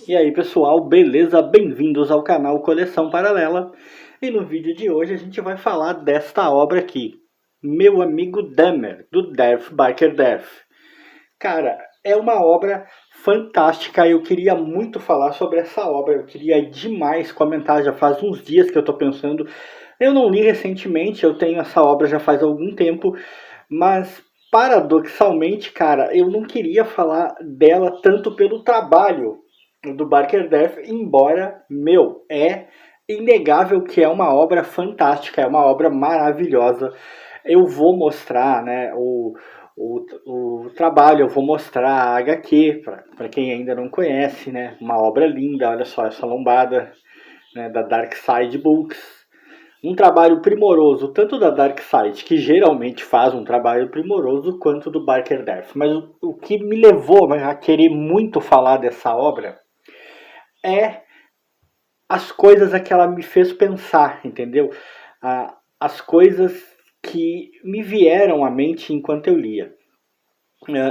E aí pessoal, beleza? Bem-vindos ao canal Coleção Paralela. E no vídeo de hoje a gente vai falar desta obra aqui, Meu Amigo Dahmer, do Dev Biker Dev. Cara, é uma obra fantástica, eu queria muito falar sobre essa obra, eu queria demais comentar, já faz uns dias que eu tô pensando. Eu não li recentemente, eu tenho essa obra já faz algum tempo, mas paradoxalmente, cara, eu não queria falar dela tanto pelo trabalho do Biker Dev, embora, é inegável que é uma obra fantástica, é uma obra maravilhosa. Eu vou mostrar, né, o trabalho, eu vou mostrar a HQ, para quem ainda não conhece, né, uma obra linda, olha só essa lombada, né, da Dark Side Books. Um trabalho primoroso, tanto da Dark Side, que geralmente faz um trabalho primoroso, quanto do Biker Dev. Mas o que me levou a querer muito falar dessa obra é as coisas a que ela me fez pensar, entendeu? As coisas que me vieram à mente enquanto eu lia.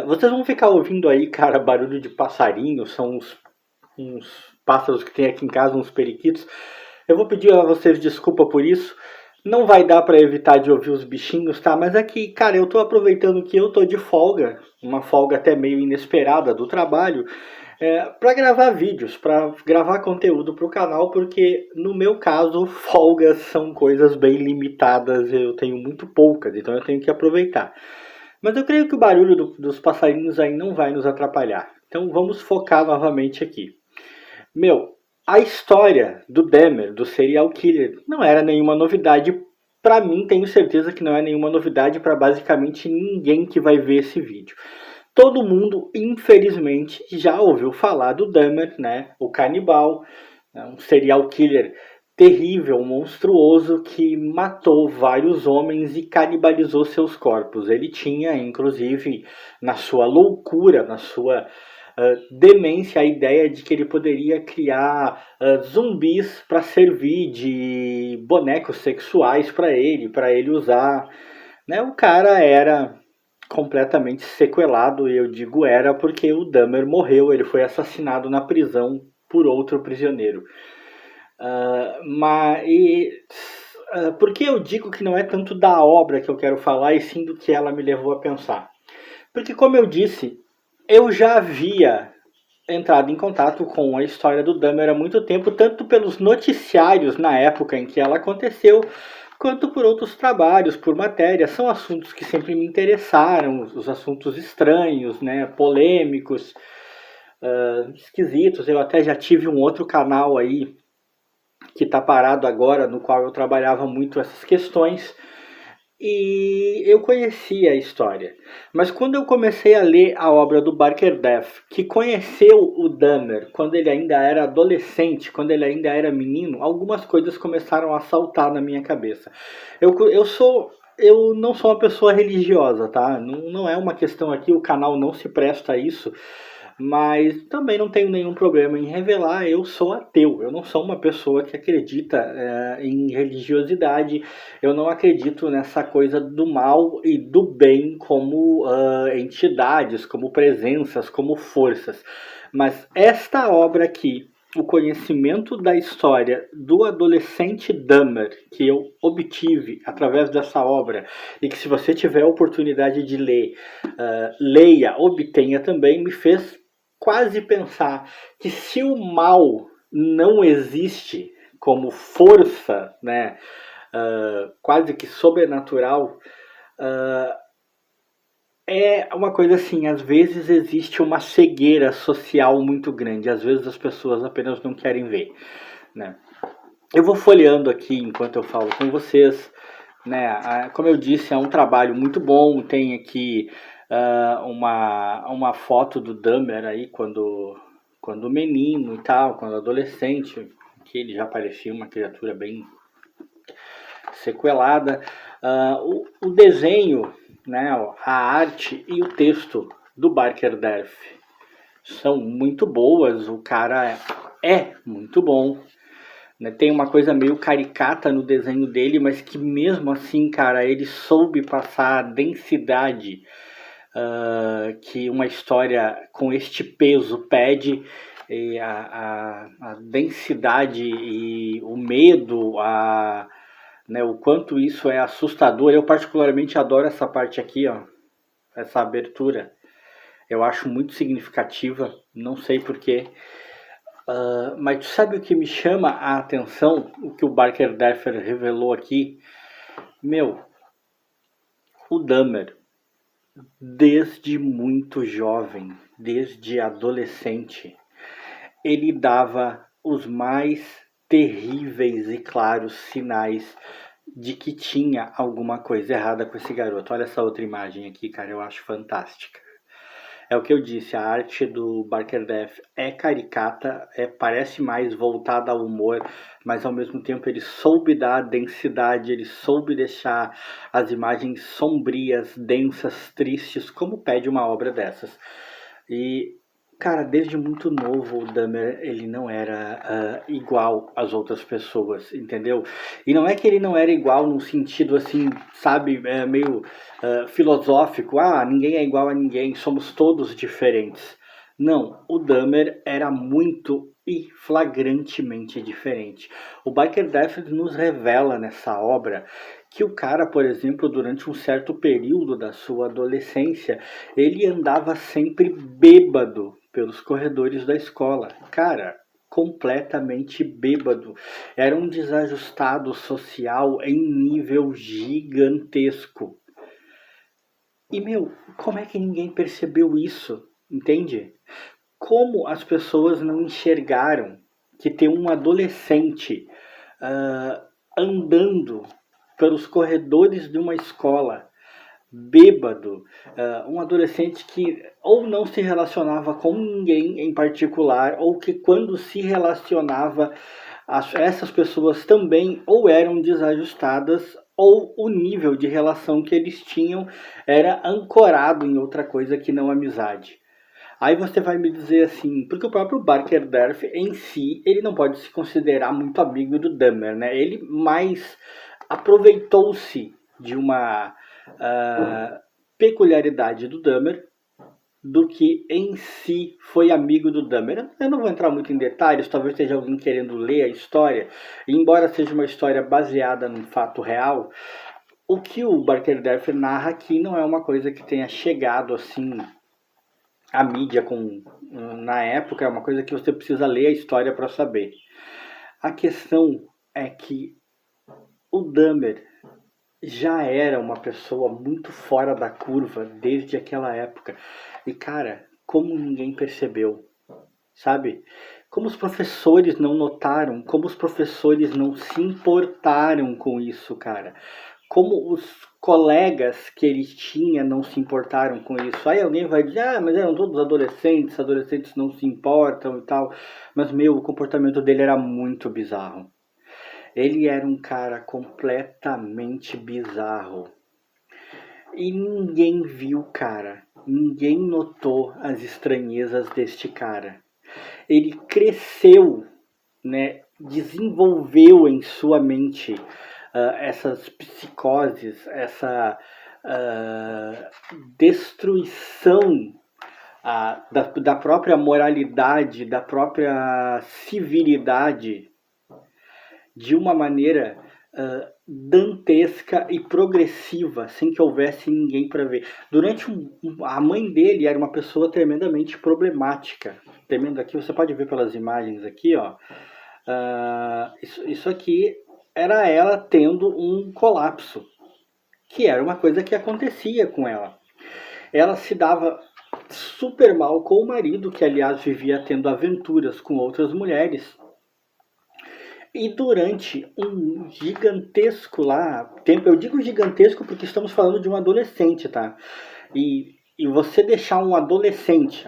Vocês vão ficar ouvindo aí, cara, barulho de passarinho, são uns pássaros que tem aqui em casa, uns periquitos. Eu vou pedir a vocês desculpa por isso. Não vai dar para evitar de ouvir os bichinhos, tá? Mas é que, cara, eu tô aproveitando que eu tô de folga, uma folga até meio inesperada do trabalho, para gravar vídeos, para gravar conteúdo para o canal, porque no meu caso, folgas são coisas bem limitadas, eu tenho muito poucas, então eu tenho que aproveitar. Mas eu creio que o barulho dos passarinhos aí não vai nos atrapalhar. Então vamos focar novamente aqui. A história do Dahmer, do serial killer, não era nenhuma novidade. Para mim, tenho certeza que não é nenhuma novidade para basicamente ninguém que vai ver esse vídeo. Todo mundo, infelizmente, já ouviu falar do Dahmer, né? O canibal, né? Um serial killer terrível, monstruoso, que matou vários homens e canibalizou seus corpos. Ele tinha, inclusive, na sua loucura, na sua demência, a ideia de que ele poderia criar zumbis para servir de bonecos sexuais para ele usar, né? O cara era completamente sequelado, e eu digo era porque o Dahmer morreu, ele foi assassinado na prisão por outro prisioneiro. Por que eu digo que não é tanto da obra que eu quero falar, e sim do que ela me levou a pensar? Porque, como eu disse, eu já havia entrado em contato com a história do Dahmer há muito tempo, tanto pelos noticiários na época em que ela aconteceu, quanto por outros trabalhos, por matérias. São assuntos que sempre me interessaram, os assuntos estranhos, né, polêmicos, esquisitos. Eu até já tive um outro canal aí, que está parado agora, no qual eu trabalhava muito essas questões, e eu conhecia a história. Mas quando eu comecei a ler a obra do Biker Dev, que conheceu o Dahmer quando ele ainda era adolescente, quando ele ainda era menino, algumas coisas começaram a saltar na minha cabeça. Eu não sou uma pessoa religiosa, tá? Não é uma questão aqui, o canal não se presta a isso, mas também não tenho nenhum problema em revelar, eu sou ateu, eu não sou uma pessoa que acredita em religiosidade, eu não acredito nessa coisa do mal e do bem como entidades, como presenças, como forças. Mas esta obra aqui, o conhecimento da história do adolescente Dahmer, que eu obtive através dessa obra, e que se você tiver a oportunidade de ler, leia, obtenha também, me fez quase pensar que se o mal não existe como força, né, quase que sobrenatural, é uma coisa assim, às vezes existe uma cegueira social muito grande, às vezes as pessoas apenas não querem ver, né? Eu vou folheando aqui enquanto eu falo com vocês, né? Como eu disse, é um trabalho muito bom, tem aqui uma foto do Dahmer aí quando menino e tal, quando adolescente, que ele já parecia uma criatura bem sequelada. O desenho, né, a arte e o texto do Biker Dev são muito boas, o cara é muito bom, né? Tem uma coisa meio caricata no desenho dele, mas que mesmo assim, cara, ele soube passar a densidade que uma história com este peso pede, e a densidade e o medo, né, o quanto isso é assustador. Eu particularmente adoro essa parte aqui, ó, essa abertura. Eu acho muito significativa, não sei porquê. Mas tu sabe o que me chama a atenção? O que o Barker Deffer revelou aqui? Meu, o Dahmer, desde muito jovem, desde adolescente, ele dava os mais terríveis e claros sinais de que tinha alguma coisa errada com esse garoto. Olha essa outra imagem aqui, cara, eu acho fantástica. É o que eu disse, a arte do Barker Deff é caricata, parece mais voltada ao humor, mas ao mesmo tempo ele soube dar densidade, ele soube deixar as imagens sombrias, densas, tristes, como pede uma obra dessas. E, cara, desde muito novo o Dahmer, ele não era igual às outras pessoas, entendeu? E não é que ele não era igual num sentido assim, sabe, meio filosófico, ninguém é igual a ninguém, somos todos diferentes. Não, o Dahmer era muito e flagrantemente diferente. O Barker Deff nos revela nessa obra que o cara, por exemplo, durante um certo período da sua adolescência, ele andava sempre bêbado pelos corredores da escola. Cara, completamente bêbado. Era um desajustado social em nível gigantesco. E, meu, como é que ninguém percebeu isso? Entende? Como as pessoas não enxergaram que tem um adolescente andando pelos corredores de uma escola, bêbado, um adolescente que ou não se relacionava com ninguém em particular, ou que quando se relacionava, essas pessoas também ou eram desajustadas, ou o nível de relação que eles tinham era ancorado em outra coisa que não amizade. Aí você vai me dizer assim, porque o próprio Barker Deff em si, ele não pode se considerar muito amigo do Dahmer, né? Ele mais aproveitou-se de uma peculiaridade do Dahmer do que em si foi amigo do Dahmer. Eu não vou entrar muito em detalhes, talvez esteja alguém querendo ler a história, e embora seja uma história baseada num fato real, o que o Barker Deff narra aqui não é uma coisa que tenha chegado assim à mídia na época, é uma coisa que você precisa ler a história para saber. A questão é que o Dahmer já era uma pessoa muito fora da curva desde aquela época. E, cara, como ninguém percebeu, sabe? Como os professores não notaram, como os professores não se importaram com isso, cara. Como os colegas que ele tinha não se importaram com isso. Aí alguém vai dizer, mas eram todos adolescentes não se importam e tal. Mas, meu, o comportamento dele era muito bizarro. Ele era um cara completamente bizarro. E ninguém viu, cara. Ninguém notou as estranhezas deste cara. Ele cresceu, né? Desenvolveu em sua mente essas psicoses, essa destruição da própria moralidade, da própria civilidade, de uma maneira dantesca e progressiva, sem que houvesse ninguém para ver. A mãe dele era uma pessoa tremendamente problemática. Tremendo aqui, você pode ver pelas imagens aqui, ó. Isso aqui era ela tendo um colapso, que era uma coisa que acontecia com ela. Ela se dava super mal com o marido, que aliás vivia tendo aventuras com outras mulheres. E durante um gigantesco tempo, eu digo gigantesco porque estamos falando de um adolescente, tá? E você deixar um adolescente,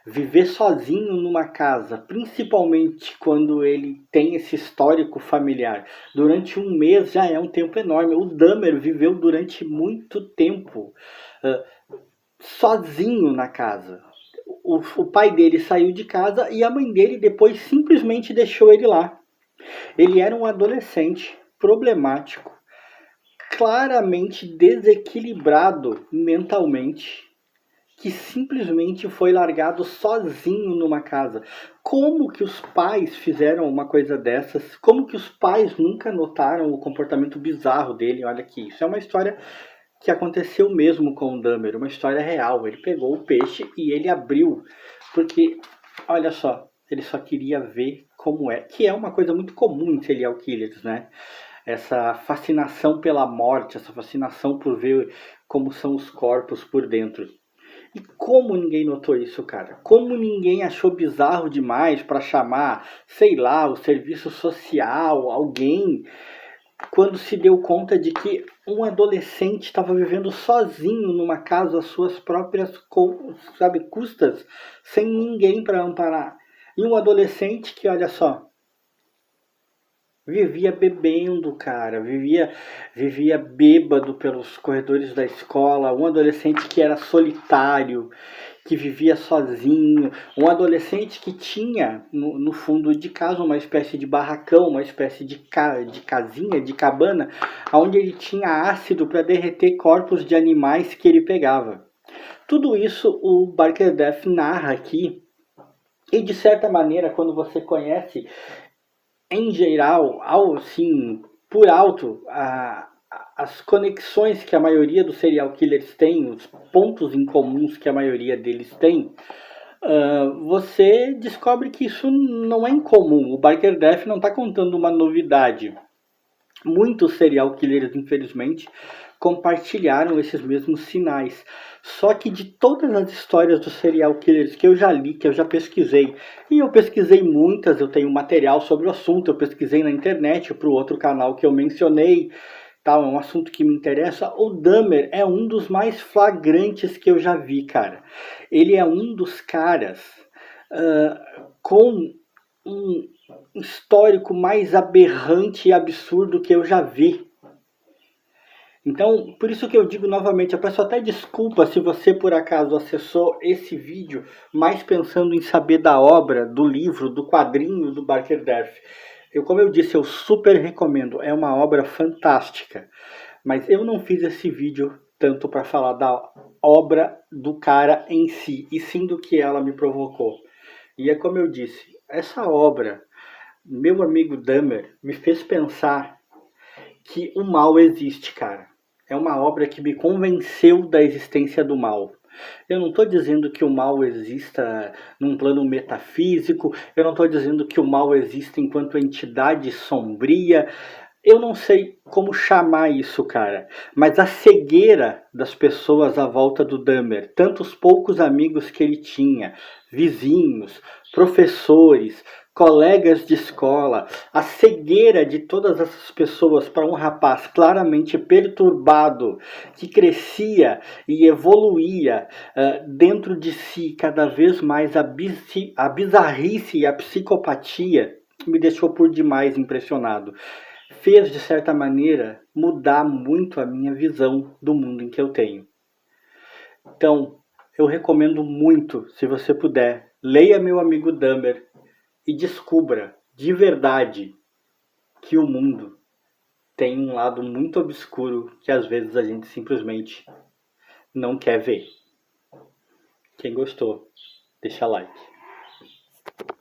viver sozinho numa casa, principalmente quando ele tem esse histórico familiar, durante um mês já é um tempo enorme. O Dahmer viveu durante muito tempo sozinho na casa. O pai dele saiu de casa e a mãe dele depois simplesmente deixou ele lá. Ele era um adolescente problemático, claramente desequilibrado mentalmente, que simplesmente foi largado sozinho numa casa. Como que os pais fizeram uma coisa dessas? Como que os pais nunca notaram o comportamento bizarro dele? Olha aqui, isso é uma história que aconteceu mesmo com o Dahmer, uma história real. Ele pegou o peixe e ele abriu, porque, olha só, ele só queria ver como é, que é uma coisa muito comum em serial killers, né? Essa fascinação pela morte, essa fascinação por ver como são os corpos por dentro. E como ninguém notou isso, cara? Como ninguém achou bizarro demais para chamar, sei lá, o serviço social, alguém, quando se deu conta de que um adolescente estava vivendo sozinho numa casa às suas próprias, sabe, custas, sem ninguém para amparar. E um adolescente que, olha só, vivia bebendo, cara, vivia bêbado pelos corredores da escola, um adolescente que era solitário, que vivia sozinho, um adolescente que tinha no fundo de casa uma espécie de barracão, uma espécie de casinha, de cabana, onde ele tinha ácido para derreter corpos de animais que ele pegava. Tudo isso o Barker Death narra aqui, e de certa maneira, quando você conhece em geral, assim, por alto, as conexões que a maioria dos serial killers tem, os pontos em comuns que a maioria deles tem, você descobre que isso não é incomum. O Barker Death não está contando uma novidade. Muitos serial killers, infelizmente, compartilharam esses mesmos sinais. Só que de todas as histórias dos serial killers que eu já li, que eu já pesquisei, e eu pesquisei muitas, eu tenho material sobre o assunto, eu pesquisei na internet para o outro canal que eu mencionei, tal, é um assunto que me interessa. O Dahmer é um dos mais flagrantes que eu já vi, cara. Ele é um dos caras com um histórico mais aberrante e absurdo que eu já vi. Então, por isso que eu digo novamente, eu peço até desculpa se você por acaso acessou esse vídeo mais pensando em saber da obra, do livro, do quadrinho do Barker Death. Como eu disse, eu super recomendo, é uma obra fantástica. Mas eu não fiz esse vídeo tanto para falar da obra do cara em si, e sim do que ela me provocou. E é como eu disse, essa obra, meu amigo Dahmer, me fez pensar que o mal existe, cara. É uma obra que me convenceu da existência do mal. Eu não estou dizendo que o mal exista num plano metafísico, eu não estou dizendo que o mal exista enquanto entidade sombria. Eu não sei como chamar isso, cara, mas a cegueira das pessoas à volta do Dahmer, tantos poucos amigos que ele tinha, vizinhos, professores, colegas de escola, a cegueira de todas essas pessoas para um rapaz claramente perturbado, que crescia e evoluía dentro de si cada vez mais a bizarrice e a psicopatia, me deixou por demais impressionado. Fez, de certa maneira, mudar muito a minha visão do mundo em que eu tenho. Então, eu recomendo muito, se você puder, leia Meu Amigo Dahmer e descubra, de verdade, que o mundo tem um lado muito obscuro que às vezes a gente simplesmente não quer ver. Quem gostou, deixa like.